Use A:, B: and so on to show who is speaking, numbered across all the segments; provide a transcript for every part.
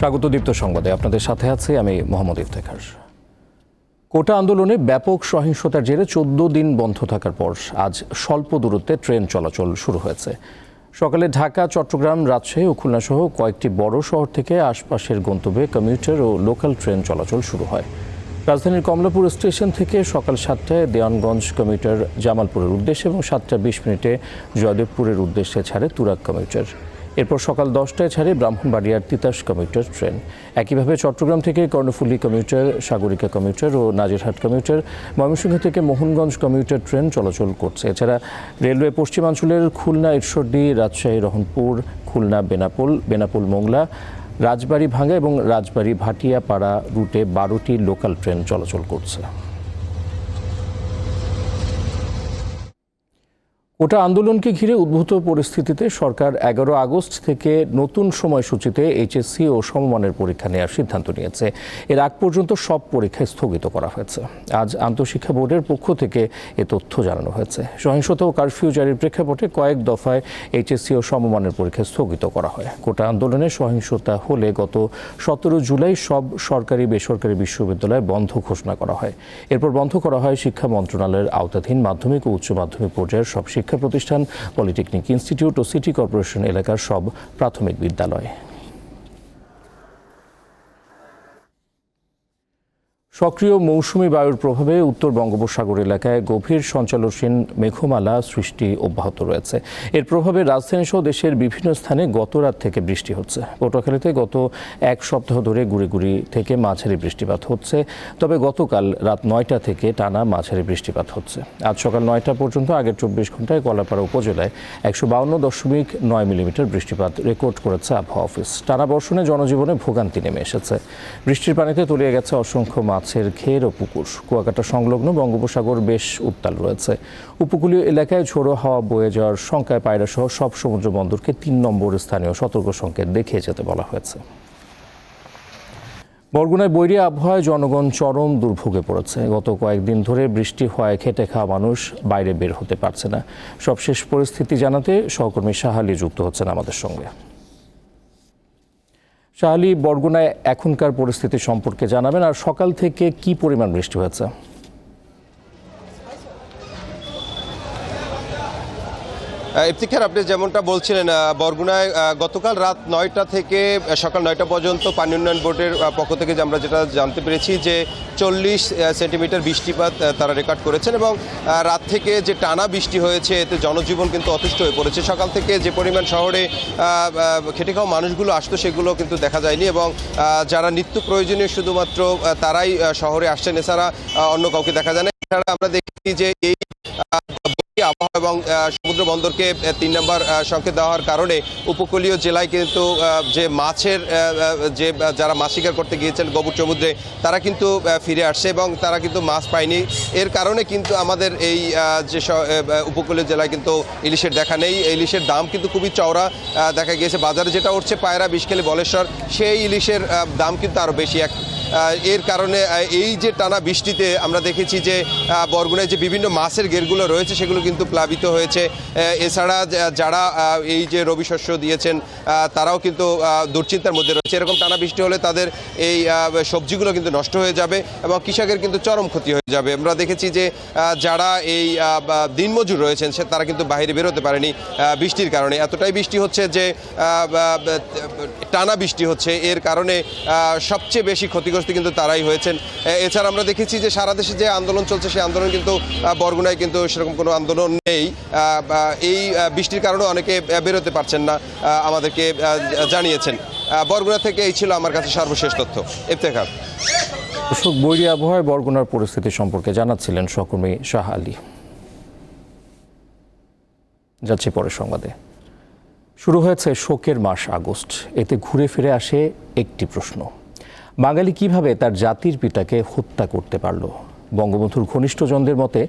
A: স্বাগত দীপ্ত সংবাদে আপনাদের সাথে আছি আমি মোহাম্মদ ইফতেখার। কোটা আন্দোলনে ব্যাপক সহিংসতার জেরে 14 দিন বন্ধ থাকার পর আজ স্বল্প দূরত্বে ট্রেন চলাচল শুরু হয়েছে। সকালে ঢাকা, চট্টগ্রাম, রাজশাহী ও খুলনা সহ কয়েকটি বড় শহর থেকে আশপাশের গন্তব্যে কমিউটার ও লোকাল ট্রেন চলাচল শুরু হয়। রাজধানীর কমলাপুর স্টেশন থেকে সকাল 7টায় দেওয়ানগঞ্জ কমিউটার জামালপুরের উদ্দেশ্যে এবং 7টা 20 মিনিটে জয়দেবপুরের উদ্দেশ্যে ছাড়ে তুরাগ কমিউটার। এরপর সকাল 10টায় ছাড়ে ব্রাহ্মণবাড়িয়ার তিতাস কমিউটার ট্রেন। একইভাবে চট্টগ্রাম থেকে কর্ণফুলী কমিউটার, সাগরিকা কমিউটার ও নাজিরহাট কমিউটার, ময়মনসিংহ থেকে মোহনগঞ্জ কমিউটার ট্রেন চলাচল করছে। এছাড়া রেলওয়ে পশ্চিমাঞ্চলের খুলনা ঈশ্বরদী, রাজশাহী রহনপুর, খুলনা বেনাপোল মোংলা, রাজবাড়ী ভাঙ্গা এবং রাজবাড়ী ভাটিয়াপাড়া রুটে 12টি লোকাল ট্রেন চলাচল করছে। কোটা আন্দোলনকে ঘিরে উদ্ভূত পরিস্থিতিতে সরকার 11 আগস্ট থেকে নতুন সময়সূচিতে এইচএসসি ও সমমানের পরীক্ষা নেওয়ার সিদ্ধান্ত নিয়েছে। এর আগ পর্যন্ত সব পরীক্ষা স্থগিত করা হয়েছে। আজ আন্তঃশিক্ষা বোর্ডের পক্ষ থেকে এ তথ্য জানানো হয়েছে। সহিংসতা ও কারফিউ জারির প্রেক্ষাপটে কয়েক দফায় এইচএসসি ও সমমানের পরীক্ষা স্থগিত করা হয়। কোটা আন্দোলনে সহিংসতা হলে গত 17 জুলাই সব সরকারি বেসরকারি বিশ্ববিদ্যালয় বন্ধ ঘোষণা করা হয়। এরপর বন্ধ করা হয় শিক্ষা মন্ত্রণালয়ের আওতাধীন মাধ্যমিক ও উচ্চ মাধ্যমিক পর্যায়ের সব শিক্ষা প্রতিষ্ঠান, পলিটেকনিক ইনস্টিটিউট ও সিটি কর্পোরেশন এলাকার সব প্রাথমিক বিদ্যালয়। সক্রিয় মৌসুমি বায়ুর প্রভাবে উত্তর বঙ্গোপসাগর এলাকায় গভীর সঞ্চালনশীল মেঘমালা সৃষ্টি অব্যাহত রয়েছে। এর প্রভাবে রাজধানীসহ দেশের বিভিন্ন স্থানে গত রাত থেকে বৃষ্টি হচ্ছে। পটুয়াখালীতে গত এক সপ্তাহ ধরে গুঁড়ি থেকে মাঝারি বৃষ্টিপাত হচ্ছে, তবে গতকাল রাত 9টা থেকে টানা মাঝারি বৃষ্টিপাত হচ্ছে। আজ সকাল 9টা পর্যন্ত আগের 24 ঘন্টায় কলাপাড়া উপজেলায় 152.9 মিলিমিটার বৃষ্টিপাত রেকর্ড করেছে আবহাওয়া অফিস। টানা বর্ষণে জনজীবনে ভোগান্তি নেমে এসেছে। বৃষ্টির পানিতে তলিয়ে গেছে অসংখ্য মাছের ঘের ও পুকুর। কুয়াকাটা সংলগ্ন বঙ্গোপসাগর বেশ উত্তাল রয়েছে। উপকূলীয় এলাকায় ঝোড়ো হাওয়া বয়ে যাওয়ার শঙ্কায় পায়রা সহ সব সমুদ্র বন্দরকে 3 নম্বর স্থানীয় সতর্ক সংকেত দেখিয়ে যেতে বলা হয়েছে। বরগুনায় বৈরী আবহাওয়ায় জনগণ চরম দুর্ভোগে পড়েছে। গত কয়েকদিন ধরে বৃষ্টি হওয়ায় খেটে খাওয়া মানুষ বাইরে বের হতে পারছে না। সবশেষ পরিস্থিতি জানাতে সহকর্মী শাহালি যুক্ত হচ্ছেন আমাদের সঙ্গে। শাহালি, বরগুনায় এখনকার পরিস্থিতি সম্পর্কে জানাবেন, আর সকাল থেকে কি পরিমাণ বৃষ্টি হয়েছে?
B: ইফতিখার, আপনি যেমনটা বলছিলেন, বরগুনায় গতকাল রাত 9টা থেকে সকাল 9টা পর্যন্ত পানি উন্নয়ন বোর্ডের পক্ষ থেকে আমরা যেটা জানতে পেরেছি যে 40 সেন্টিমিটার বৃষ্টিপাত তারা রেকর্ড করেছেন এবং রাত থেকে যে টানা বৃষ্টি হয়েছে এতে জনজীবন কিন্তু অতিষ্ঠ হয়ে পড়েছে। সকাল থেকে যে পরিমাণ শহরে খেটে খাওয়া মানুষগুলো আসতো সেগুলো কিন্তু দেখা যায়নি এবং যারা নিত্য প্রয়োজনীয় শুধুমাত্র তারাই শহরে আসছেন, এছাড়া অন্য কাউকে দেখা যায় না। এছাড়া আমরা দেখি যে এই আবহাওয়া এবং সমুদ্র বন্দরকে 3 নম্বর সংকেত দেওয়ার কারণে উপকূলীয় জেলায় কিন্তু যে মাছের যে যারা মাছ শিকার করতে গিয়েছেন গভীর সমুদ্রে তারা কিন্তু ফিরে আসছে এবং তারা কিন্তু মাছ পায়নি। এর কারণে কিন্তু আমাদের এই যে উপকূলীয় জেলায় কিন্তু ইলিশের দেখা নেই। ইলিশের দাম কিন্তু খুবই চওড়া দেখা গিয়েছে। বাজারে যেটা উঠছে পায়রা, বিষখালী, বলেশ্বর, সেই ইলিশের দাম কিন্তু আরও বেশি। এর কারণে এই যে টানা বৃষ্টিতে আমরা দেখেছি যে বরগুনায় যে বিভিন্ন মাছের ঘেরগুলো রয়েছে সেগুলো কিন্তু প্লাবিত হয়েছে। এছাড়া যারা এই যে রবি শস্য দিয়েছেন তারাও কিন্তু দুশ্চিন্তার মধ্যে রয়েছে। এরকম টানা বৃষ্টি হলে তাদের এই সবজিগুলো কিন্তু নষ্ট হয়ে যাবে এবং কৃষকের কিন্তু চরম ক্ষতি হয়ে যাবে। আমরা দেখেছি যে যারা এই দিনমজুর রয়েছেন তারা কিন্তু বাইরে বেরোতে পারেনি বৃষ্টির কারণে। এতটাই বৃষ্টি হচ্ছে যে টানা বৃষ্টি হচ্ছে, এর কারণে সবচেয়ে বেশি ক্ষতিগ্রস্ত কিন্তু তারাই হয়েছেন। এছাড়া আমরা দেখেছি যে সারা দেশে যে আন্দোলন চলছে সেই আন্দোলন কিন্তু বরগুনায় কিন্তু সেরকম কোনো আন্দোলন নেই। এই বৃষ্টির কারণে অনেকে বেরোতে পারছেন না আমাদেরকে জানিয়েছেন। বরগুনা থেকে এই ছিল আমার কাছে সর্বশেষ তথ্য। ইফতেখার।
A: বৈরী আবহাওয়ায় বরগুনার পরিস্থিতি সম্পর্কে জানাচ্ছিলেন সহকর্মী শাহ আলী। যাচ্ছি পরের সংবাদে। শুরু হয়েছে শোকের মাস আগস্ট। এতে ঘুরে ফিরে আসে একটি প্রশ্ন: বাঙালি কিভাবে তার জাতির পিতাকে হত্যা করতে পারল? বঙ্গবন্ধুর ঘনিষ্ঠজনদের মতে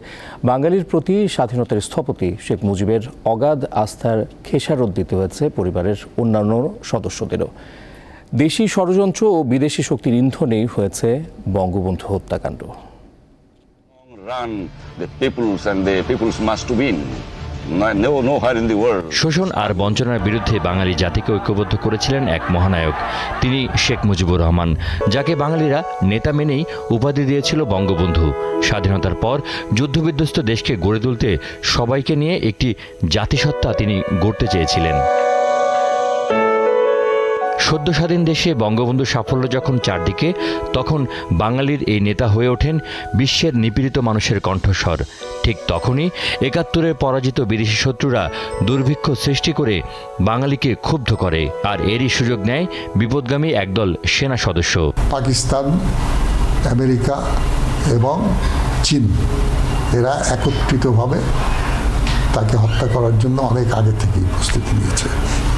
A: বাঙালির প্রতি স্বাধীনতার স্থপতি শেখ মুজিবের অগাধ আস্থার খেসারত দিতে হয়েছে পরিবারের অন্যান্য সদস্যদেরও। দেশি ষড়যন্ত্র ও বিদেশি শক্তির ইন্ধনেই হয়েছে বঙ্গবন্ধু হত্যাকাণ্ড।
C: Run the peoples and the peoples must win. nowhere in the world.
D: শোষণ আর বঞ্চনার বিরুদ্ধে বাঙালি জাতিকে ঐক্যবদ্ধ করেছিলেন এক মহানায়ক, তিনি শেখ মুজিবুর রহমান, যাকে বাঙালিরা নেতা মেনেই উপাধি দিয়েছিল বঙ্গবন্ধু। স্বাধীনতার পর যুদ্ধবিধ্বস্ত দেশকে গড়ে তুলতে সবাইকে নিয়ে একটি জাতিসত্তা তিনি গড়তে চেয়েছিলেন। সদ্য স্বাধীন দেশে বঙ্গবন্ধুর সাফল্য যখন চারদিকে, তখন বাঙালির এই নেতা হয়ে ওঠেন বিশ্বের নিপীড়িত মানুষের কণ্ঠস্বর। ঠিক তখনই ৭১-এর পরাজিত বিদেশি শত্রুরা দুর্ভিক্ষ সৃষ্টি করে বাঙালিকে ক্ষুব্ধ করে, আর এরই সুযোগ নেয় বিপদগামী একদল সেনা সদস্য।
E: পাকিস্তান, আমেরিকা এবং চীন এরা একত্রিতভাবে তাকে হত্যা করার জন্য অনেক আগে থেকেই প্রস্তুতি নিয়েছে।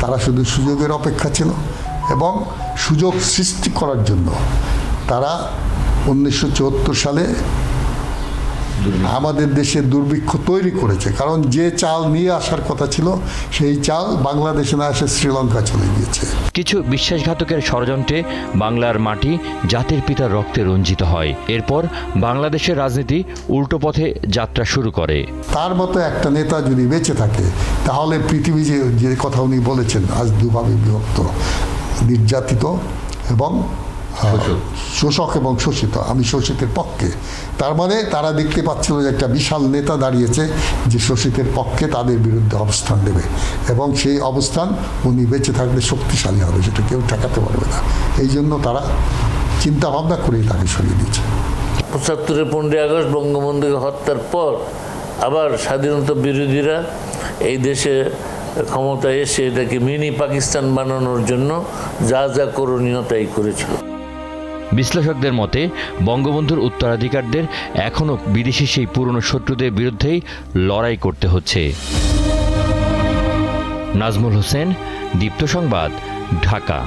E: তারা শুধু সুযোগের অপেক্ষা ছিল এবং সুযোগ সৃষ্টি করার জন্য তারা 1974 সালে আমাদের দেশে দুর্ভিক্ষ তৈরি করেছে। কারণ যে চাল নিয়ে আসার কথা ছিল সেই চাল বাংলাদেশে না এসে শ্রীলঙ্কা চলে গিয়েছে।
D: কিছু বিশ্বাসঘাতকের ষড়যন্ত্রে বাংলার মাটি জাতির পিতার রক্তে রঞ্জিত হয়। এরপর বাংলাদেশের রাজনীতি উল্টো পথে যাত্রা শুরু করে।
E: তার মতো একটা নেতা যদি বেঁচে থাকে, তাহলে পৃথিবী যে কথা উনি বলেছেন, আজ দুভাবে বিভক্ত, নির্যাতিত এবং শোষক এবং শোষিত, আমি শোষিতের পক্ষে। তার মানে তারা দেখতে পাচ্ছিল যে একটা বিশাল নেতা দাঁড়িয়েছে যে শোষিতের পক্ষে তাদের বিরুদ্ধে অবস্থান নেবে, এবং সেই অবস্থান উনি বেঁচে থাকলে শক্তিশালী হবে, সেটা কেউ ঠেকাতে পারবে না। এই জন্য তারা চিন্তা ভাবনা করেই তাকে সরিয়ে দিয়েছে।
F: ৭৫-এর 15ই আগস্ট বঙ্গবন্ধুকে হত্যার পর আবার স্বাধীনতা বিরোধীরা এই দেশে ক্ষমতায় এসে এটাকে মিনি পাকিস্তান বানানোর জন্য যা যা করণীয় তাই করেছিল।
D: বিশ্লেষকদের মতে বঙ্গবন্ধুর উত্তরাধিকারদের এখনও বিদেশি সেই পুরনো শত্রুদের বিরুদ্ধেই লড়াই করতে হচ্ছে। নাজমুল হোসেন, দীপ্ত সংবাদ, ঢাকা।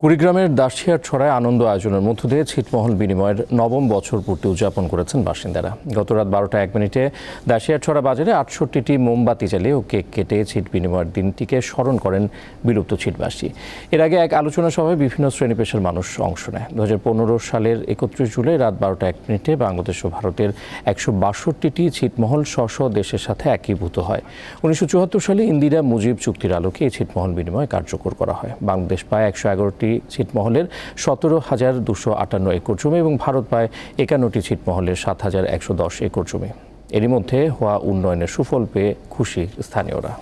A: কুড়িগ্রামের দাসিয়ার ছড়ায় আনন্দ আয়োজনের মধ্য দিয়ে ছিটমহল বিনিময়ের ৯ম বছর পূর্তি উদযাপন করেছেন বাসিন্দারা। গত রাত 12টা 1 মিনিটে দাসিয়ার ছড়া বাজারে 68টি মোমবাতি জ্বালিয়ে ও কেক কেটে ছিট বিনিময়ের দিনটিকে স্মরণ করেন বিলুপ্ত ছিটবাসী। এর আগে এক আলোচনা সভায় বিভিন্ন শ্রেণী পেশার মানুষ অংশ নেয়। 2015 সালের 31 জুলাই রাত 12টা 1 মিনিটে বাংলাদেশ ও ভারতের 162টি ছিটমহল স্ব দেশের সাথে একীভূত হয়। 1974 সালে ইন্দিরা মুজিব চুক্তির আলোকে এই ছিটমহল বিনিময় কার্যকর করা হয়। বাংলাদেশ পায় 111টি ছিটমহলের 17,258 একর জমি এবং ভারত পায় 51টি ছিটমহলের 7,110 একর জমি। এরই মধ্যে হওয়া উন্নয়নের সুফল পেয়ে খুশি স্থানীয়রা।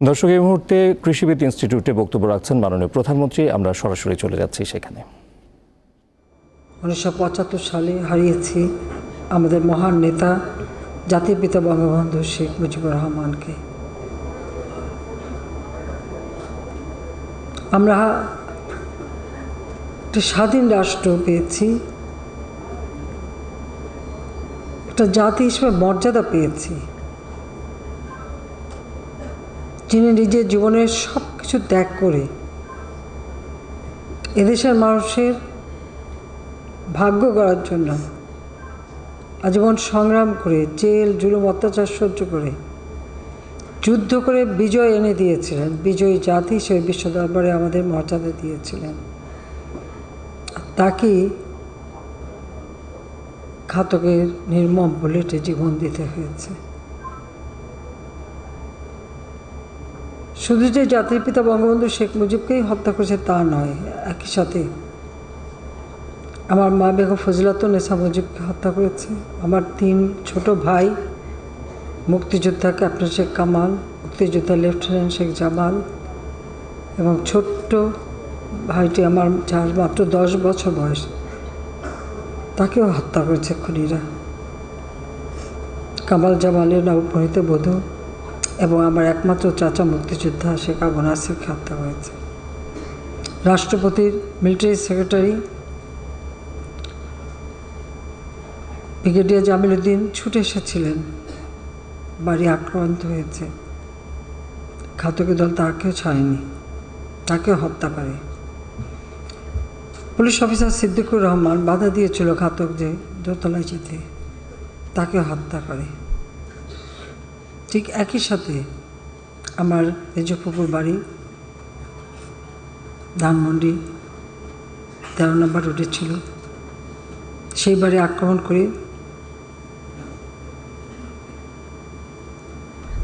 A: দর্শক, এই মুহূর্তে কৃষিবিদ ইনস্টিটিউটে বক্তব্য রাখছেন মাননীয় প্রধানমন্ত্রী। আমরা সরাসরি চলে যাচ্ছি সেখানে।
G: 1975 সালে হারিয়েছি আমাদের মহান নেতা জাতির পিতা বঙ্গবন্ধু শেখ মুজিবুর রহমানকে। আমরা একটা স্বাধীন রাষ্ট্র পেয়েছি, একটা জাতি হিসেবে মর্যাদা পেয়েছি। যিনি নিজের জীবনের সব কিছু ত্যাগ করে এদেশের মানুষের ভাগ্য গড়ার জন্য আজীবন সংগ্রাম করে, জেল জুলুম অত্যাচার সহ্য করে, যুদ্ধ করে বিজয় এনে দিয়েছিলেন। বিজয়ী জাতি হিসেবে বিশ্ব দরবারে আমাদের মর্যাদা দিয়েছিলেন। তাকে ঘাতকের নির্মম বুলেটে জীবন দিতে হয়েছে। শুধু যে জাতির পিতা বঙ্গবন্ধু শেখ মুজিবকেই হত্যা করেছে তা নয়, একই সাথে আমার মা বেগম ফজিলাতুন্নেসা মুজিবকে হত্যা করেছে। আমার 3 ছোট ভাই, মুক্তিযোদ্ধা ক্যাপ্টেন শেখ কামাল, মুক্তিযোদ্ধা লেফটেন্যান্ট শেখ জামাল এবং ছোট্ট ভাইটি আমার, যার মাত্র 10 বছর বয়স, তাকেও হত্যা করেছে খুনিরা। কামাল জামালের নবপরিণীত বধূ এবং আমার একমাত্র চাচা মুক্তিযোদ্ধা শেখ আবু নাসিরকে হত্যা হয়েছে। রাষ্ট্রপতির military secretary brigadier Jamil Uddin ছুটে এসেছিলেন, বাড়ি আক্রান্ত হয়েছে। ঘাতকের দল তাকেও ছাড়েনি, তাকেও হত্যা করে। পুলিশ অফিসার সিদ্দিকুর রহমান বাধা দিয়েছিল ঘাতক যে দোতলায় যেতে, তাকে হত্যা করে। ঠিক একই সাথে আমার তেজপুকুর বাড়ি ধানমন্ডি 13 নম্বর রোডে ছিল, সেই বাড়ি আক্রমণ করে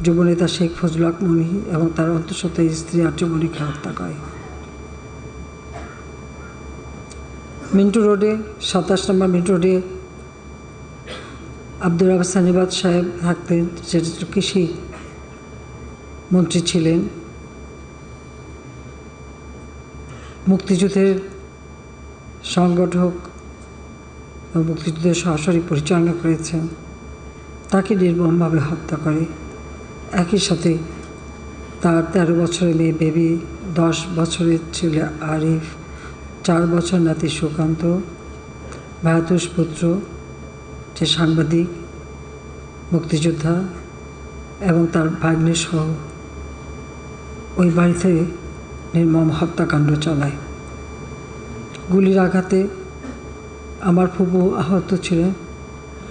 G: যুবনেতা শেখ ফজলুল হক মনি এবং তার অন্তঃসত্ত্বা স্ত্রী আর্যমণিকে হত্যা করে। মিন্টু রোডে 27 নম্বর মিন্টু রোডে আব্দুর রাব্বাহ সানিবাদ সাহেব থাকতেন, সেটা কৃষি মন্ত্রী ছিলেন। মুক্তিযুদ্ধের সংগঠক এবং মুক্তিযুদ্ধের সরাসরি পরিচালনা করেছেন, তাকে নির্মমভাবে হত্যা করে। একই সাথে তার 13 বছরের মেয়ে বেবি, 10 বছরের ছেলে আরিফ, 4 বছর নাতি সুকান্ত, ভায়াতুষ পুত্র যে সাংবাদিক, মুক্তিযোদ্ধা এবং তার ভাগ্নে সহ ওই বাড়িতে নির্মম হত্যাকাণ্ড চালায়। গুলির আঘাতে আমার ফুপু আহত ছিলেন,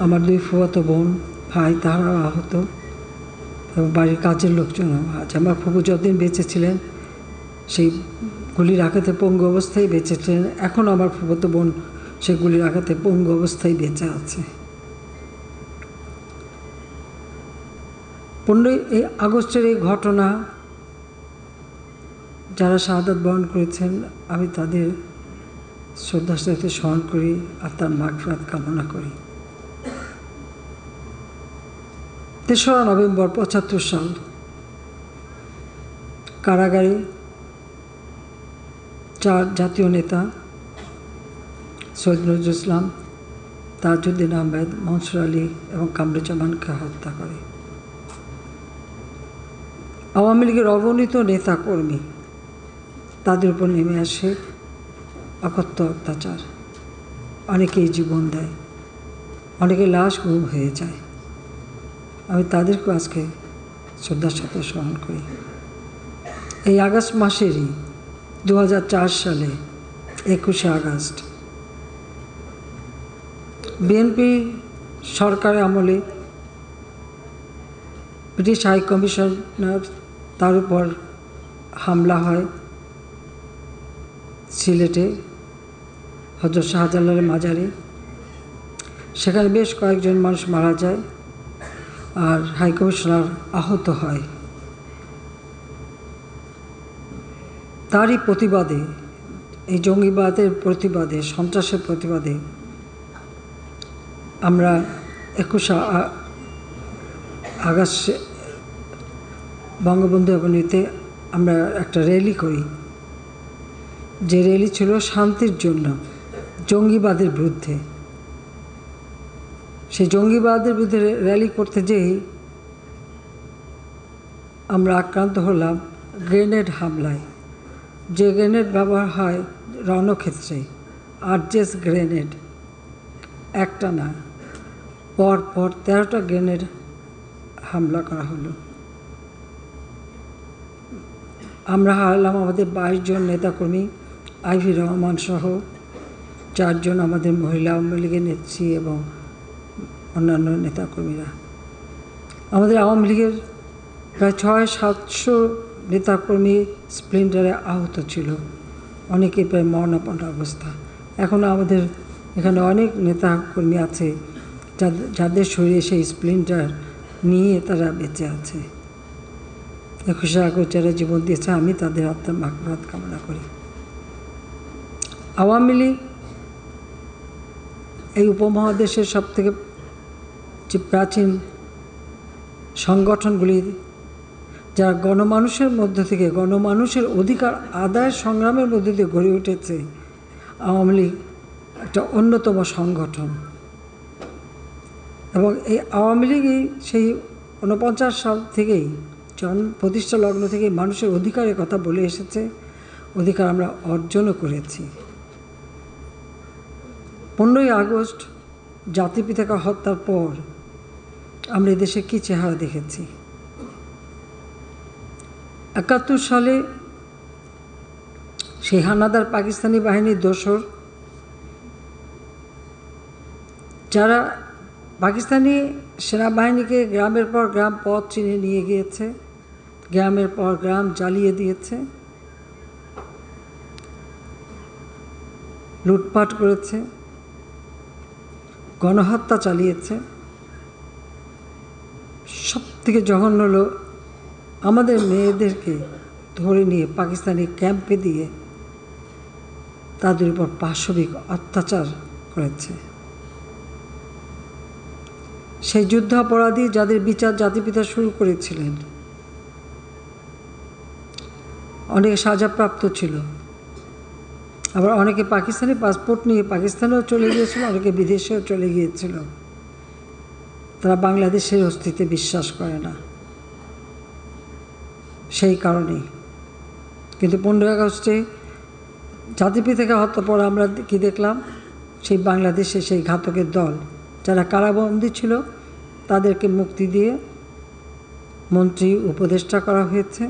G: আমার 2 ফুফাতো বোন ভাই তারাও আহত, এবং বাড়ির কাজের লোকজনও। আজ আমার ফুপু যতদিন বেঁচে ছিলেন সেই গুলির আঘাতে পঙ্গু অবস্থায় বেঁচে ছিলেন, এখন আমার ফুফাতো বোন সেই গুলির আঘাতে পঙ্গু অবস্থায় বেঁচে আছে। 15 আগস্টের এই ঘটনা যারা শাহাদাত বরণ করেছেন, আমি তাদের শ্রদ্ধার সাথে স্মরণ করি আর তার মাগফিরাত কামনা করি। 3রা নভেম্বর 75 সাল কারাগারে 4 জাতীয় নেতা সৈয়দ নজরুল ইসলাম, তাজউদ্দিন আহমেদ, মনসুর আলী এবং কামরুজ্জামানকে হত্যা করে। আওয়ামী লীগের অগণিত নেতা কর্মী, তাদের উপর নেমে আসে অকথ্য অত্যাচার। অনেকেই জীবন দেয়, অনেকে লাশ গুম হয়ে যায়। আমি তাদেরকেও আজকে শ্রদ্ধার সাথে স্মরণ করি। এই আগস্ট মাসেরই 2004 সালে 21শে আগস্ট বিএনপি সরকারের আমলে ব্রিটিশ হাই কমিশনার তার উপর হামলা হয় সিলেটে হযরত শাহজালালের মাজারে। সেখানে বেশ কয়েকজন মানুষ মারা যায় আর হাই কমিশনার আহত হয়। তারই প্রতিবাদে, এই জঙ্গিবাদের প্রতিবাদে, সন্ত্রাসের প্রতিবাদে আমরা 21শে আগস্ট বঙ্গবন্ধু এভিনিউতে আমরা একটা র্যালি করি, যে র্যালি ছিল শান্তির জন্য, জঙ্গিবাদের বিরুদ্ধে। সেই জঙ্গিবাদের বিরুদ্ধে র্যালি করতে যেয়েই আমরা আক্রান্ত হলাম গ্রেনেড হামলায়। যে গ্রেনেড ব্যবহার হয় রণক্ষেত্রে, আরজেস গ্রেনেড, একটা না, পর 13টা গ্রেনেড হামলা করা হলো। আমরা হারালাম আমাদের 22 জন নেতাকর্মী, আইভি রহমান সহ 4 জন আমাদের মহিলা আওয়ামী লীগের নেত্রী এবং অন্যান্য নেতাকর্মীরা। আমাদের আওয়ামী লীগের প্রায় 600-700 নেতাকর্মী স্প্লিন্টারে আহত ছিল, অনেকেই প্রায় মরণাপন্ন অবস্থা। এখনও আমাদের এখানে অনেক নেতাকর্মী আছে যাদের শরীরে সেই স্প্লিন্টার নিয়ে তারা বেঁচে আছে। 21শে আগস্ট যারা জীবন দিয়েছে, আমি তাদের আত্মার মাগফিরাত কামনা করি। আওয়ামী লীগ এই উপমহাদেশের সবথেকে যে প্রাচীন সংগঠনগুলি, যারা গণমানুষের মধ্য থেকে, গণমানুষের অধিকার আদায়ের সংগ্রামের মধ্য দিয়ে গড়ে উঠেছে, আওয়ামী লীগ একটা অন্যতম সংগঠন। এবং এই আওয়ামী লীগই সেই 49 সাল থেকেই, প্রতিষ্ঠা লগ্ন থেকে মানুষের অধিকারের কথা বলে এসেছে, অধিকার আমরা অর্জনও করেছি। 15ই আগস্ট জাতিপিতাকে হত্যার পর আমরা এদেশে কী চেহারা দেখেছি। ৭১ সালে সেই হানাদার পাকিস্তানি বাহিনীর দোসর যারা পাকিস্তানি সেনাবাহিনীকে গ্রামের পর গ্রাম পথ চিনে নিয়ে গিয়েছে, গ্রামের পর গ্রাম জ্বালিয়ে দিয়েছে, লুটপাট করেছে, গণহত্যা চালিয়েছে। সব থেকে জঘন্য হলো আমাদের মেয়েদেরকে ধরে নিয়ে পাকিস্তানি ক্যাম্পে দিয়ে তাদের উপর পাশবিক অত্যাচার করেছে। সেই যুদ্ধাপরাধী যাদের বিচার জাতিপিতা শুরু করেছিলেন, অনেকে সাজাপ্রাপ্ত ছিল, আবার অনেকে পাকিস্তানি পাসপোর্ট নিয়ে পাকিস্তানেও চলে গিয়েছিল, অনেকে বিদেশেও চলে গিয়েছিল। তারা বাংলাদেশের অস্তিত্বে বিশ্বাস করে না, সেই কারণেই। কিন্তু 15 আগস্টে জাতিপিতাকে হত্যা পর আমরা কি দেখলাম? সেই বাংলাদেশে সেই ঘাতকের দল যারা কারাবন্দী ছিল তাদেরকে মুক্তি দিয়ে মন্ত্রী উপদেষ্টা করা হয়েছে।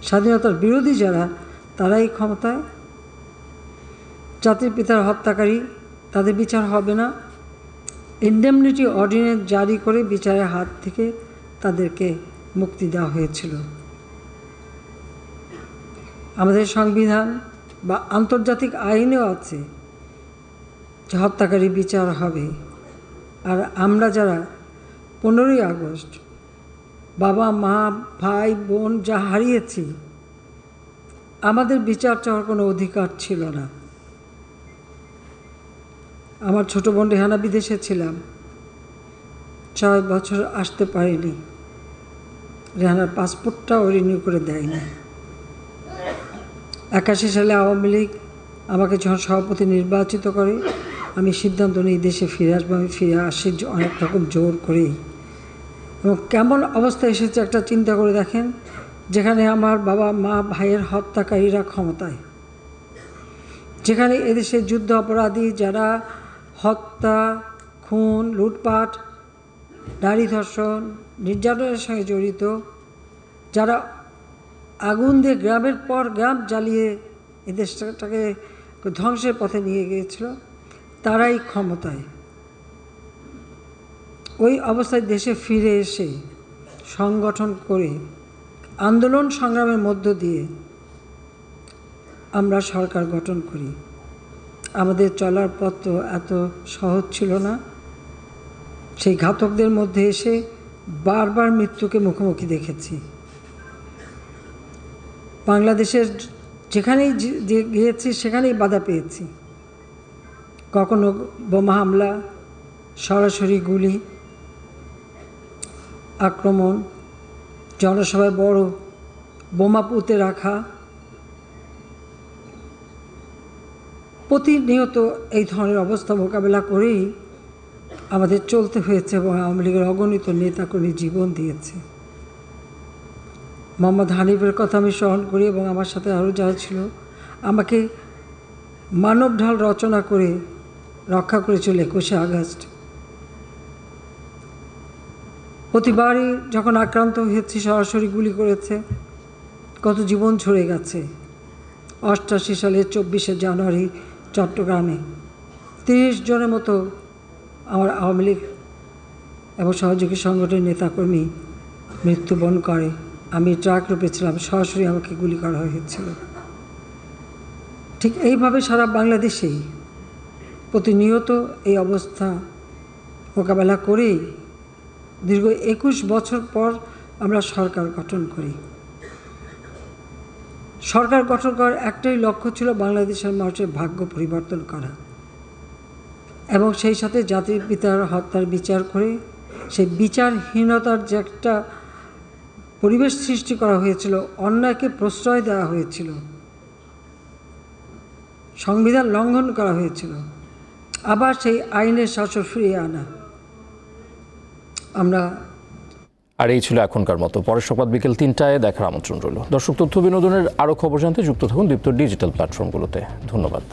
G: স্বাধীনতার বিরোধী যারা তারাই ক্ষমতায়। জাতির পিতার হত্যাকারী তাদের বিচার হবে না, ইনডেমনিটি অর্ডিন্যান্স জারি করে বিচারের হাত থেকে তাদেরকে মুক্তি দেওয়া হয়েছিল। আমাদের সংবিধান বা আন্তর্জাতিক আইনেও আছে যে হত্যাকারী বিচার হবে। আর আমরা যারা 15ই আগস্ট বাবা মা ভাই বোন যা হারিয়েছি, আমাদের বিচার চাওয়ার কোনো অধিকার ছিল না। আমার ছোট বোন রেহানা বিদেশে ছিলাম, 6 বছর আসতে পারিনি, রেহানার পাসপোর্টটাও রিনিউ করে দেয়নি। 81 সালে আওয়ামী লীগ আমাকে যখন সভাপতি নির্বাচিত করে, আমি সিদ্ধান্ত নিই দেশে ফিরে আসবো। আমি ফিরে আসি অনেক রকম জোর করেই। এবং কেমন অবস্থা এসেছে একটা চিন্তা করে দেখেন, যেখানে আমার বাবা মা ভাইয়ের হত্যাকারীরা ক্ষমতায়, যেখানে এদেশের যুদ্ধ অপরাধী যারা হত্যা, খুন, লুটপাট, নারী ধর্ষণ, নির্যাতনের সঙ্গে জড়িত, যারা আগুন দিয়ে গ্রামের পর গ্রাম জ্বালিয়ে এ দেশটাকে ধ্বংসের পথে নিয়ে গিয়েছিল, তারাই ক্ষমতায়। ওই অবস্থায় দেশে ফিরে এসে সংগঠন করে আন্দোলন সংগ্রামের মধ্য দিয়ে আমরা সরকার গঠন করি। আমাদের চলার পথ তো এত সহজ ছিল না। সেই ঘাতকদের মধ্যে এসে বারবার মৃত্যুকে মুখোমুখি দেখেছি। বাংলাদেশের যেখানেই গিয়েছি সেখানেই বাধা পেয়েছি। কখনো বোমা হামলা, সরাসরি গুলি, আক্রমণ, জনসভায় বড় বোমা পুঁতে রাখা, প্রতিনিয়ত এই ধরনের অবস্থা মোকাবেলা করেই আমাদের চলতে হয়েছে এবং আওয়ামী লীগের অগণিত নেতাকর্মী জীবন দিয়েছে। মোহাম্মদ হানিফের কথা আমি স্মরণ করি এবং আমার সাথে আরও যারা ছিল, আমাকে মানব ঢাল রচনা করে রক্ষা করেছিল 21শে আগস্ট। প্রতিবারই যখন আক্রান্ত হয়েছি সরাসরি গুলি করেছে, কত জীবন ঝরে গেছে। 88 সালের 24শে জানুয়ারি চট্টগ্রামে 30 জনের মতো আমার আওয়ামী লীগ এবং সহযোগী সংগঠনের নেতাকর্মী মৃত্যুবরণ করে। আমি ট্রাক রূপে ছিলাম, সরাসরি আমাকে গুলি করা হয়েছিল। ঠিক এইভাবে সারা বাংলাদেশেই প্রতিনিয়ত এই অবস্থা মোকাবেলা করেই দীর্ঘ 21 বছর পর আমরা সরকার গঠন করি। সরকার গঠন করার একটাই লক্ষ্য ছিল বাংলাদেশের মানুষের ভাগ্য পরিবর্তন করা এবং সেই সাথে জাতির পিতার হত্যার বিচার করে সেই বিচারহীনতার যে একটা পরিবেশ সৃষ্টি করা হয়েছিল, অন্যায়কে প্রশ্রয় দেওয়া হয়েছিল, সংবিধান লঙ্ঘন করা হয়েছিল, আবার সেই আইনের শাসন ফিরিয়ে আনা। আমরা
A: আর এই ছিল এখনকার মতো। পরের সংবাদ বিকেল 3টায় দেখার আমন্ত্রণ রইল। দর্শক, তথ্য বিনোদনের আরও খবর জানতে যুক্ত থাকুন দীপ্ত ডিজিটাল প্ল্যাটফর্মগুলোতে। ধন্যবাদ।